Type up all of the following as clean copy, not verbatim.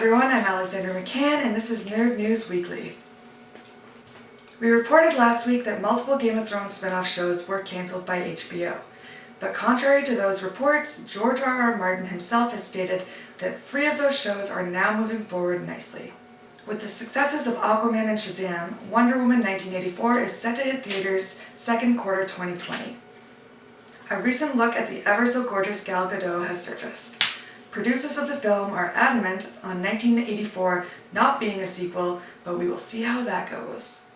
everyone, I'm Alexandra McCann and this is Nerd News Weekly. We reported last week that multiple Game of Thrones spin-off shows were cancelled by HBO. But contrary to those reports, George R.R. Martin himself has stated that 3 of those shows are now moving forward nicely. With the successes of Aquaman and Shazam, Wonder Woman 1984 is set to hit theaters second quarter 2020. A recent look at the ever-so-gorgeous Gal Gadot has surfaced. Producers of the film are adamant on 1984 not being a sequel, but we will see how that goes.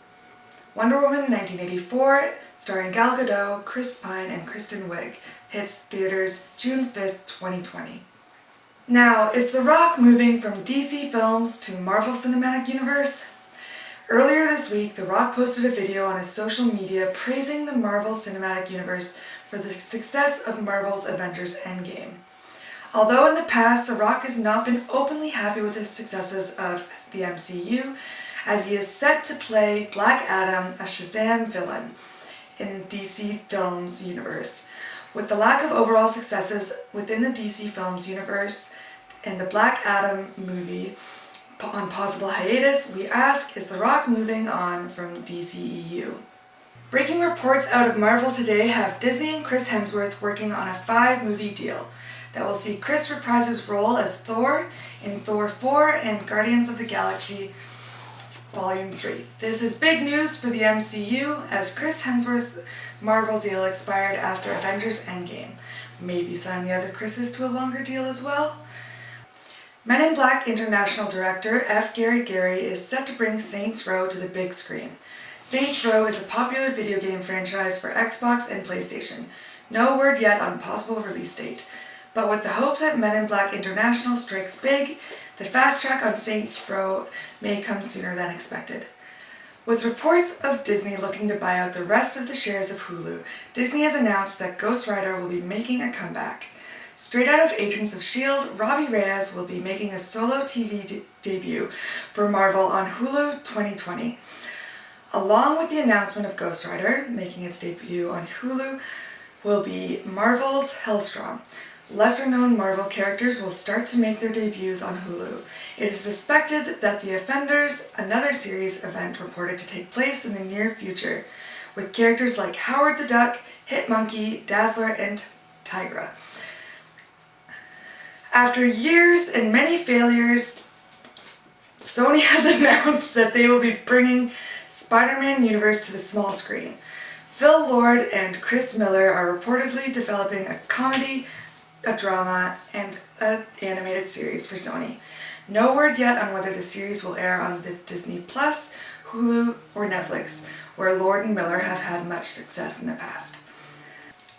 Wonder Woman 1984, starring Gal Gadot, Chris Pine, and Kristen Wiig, hits theaters June 5th, 2020. Now, is The Rock moving from DC Films to Marvel Cinematic Universe? Earlier this week, The Rock posted a video on his social media praising the Marvel Cinematic Universe for the success of Marvel's Avengers Endgame. Although in the past, The Rock has not been openly happy with the successes of the MCU, as he is set to play Black Adam, a Shazam villain, in DC Films universe. With the lack of overall successes within the DC Films universe and the Black Adam movie on possible hiatus, we ask, is The Rock moving on from DCEU? Breaking reports out of Marvel today have Disney and Chris Hemsworth working on a 5-movie deal that will see Chris reprise his role as Thor in Thor 4 and Guardians of the Galaxy Volume 3. This is big news for the MCU as Chris Hemsworth's Marvel deal expired after Avengers Endgame. Maybe sign the other Chris's to a longer deal as well? Men in Black International director F. Gary Gary is set to bring Saints Row to the big screen. Saints Row is a popular video game franchise for Xbox and PlayStation. No word yet on possible release date. But with the hope that Men in Black International strikes big, the fast track on Saints Row may come sooner than expected. With reports of Disney looking to buy out the rest of the shares of Hulu, Disney has announced that Ghost Rider will be making a comeback. Straight out of Agents of S.H.I.E.L.D., Robbie Reyes will be making a solo TV debut for Marvel on Hulu 2020. Along with the announcement of Ghost Rider making its debut on Hulu will be Marvel's Hellstrom. Lesser-known Marvel characters will start to make their debuts on Hulu. It is suspected that The Offenders, another series event reported to take place in the near future, with characters like Howard the Duck, Hitmonkey, Dazzler, and Tigra. After years and many failures, Sony has announced that they will be bringing Spider-Man universe to the small screen. Phil Lord and Chris Miller are reportedly developing a comedy, a drama, and an animated series for Sony. No word yet on whether the series will air on the Disney Plus, Hulu, or Netflix, where Lord and Miller have had much success in the past.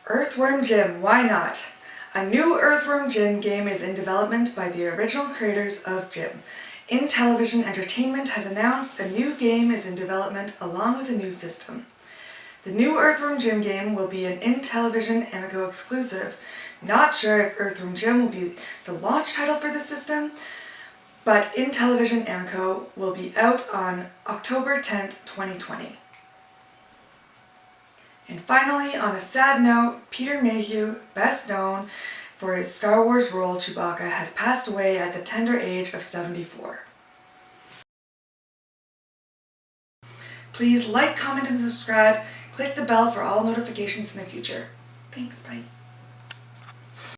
Earthworm Jim, why not? A new Earthworm Jim game is in development by the original creators of Jim. Intellivision Entertainment has announced a new game is in development along with a new system. The new Earthworm Jim game will be an Intellivision Amico exclusive. Not sure if Earthworm Jim will be the launch title for the system, but Intellivision Amico will be out on October 10th, 2020. And finally, on a sad note, Peter Mayhew, best known for his Star Wars role Chewbacca, has passed away at the tender age of 74. Please like, comment, and subscribe. Click the bell for all notifications in the future. Thanks, bye.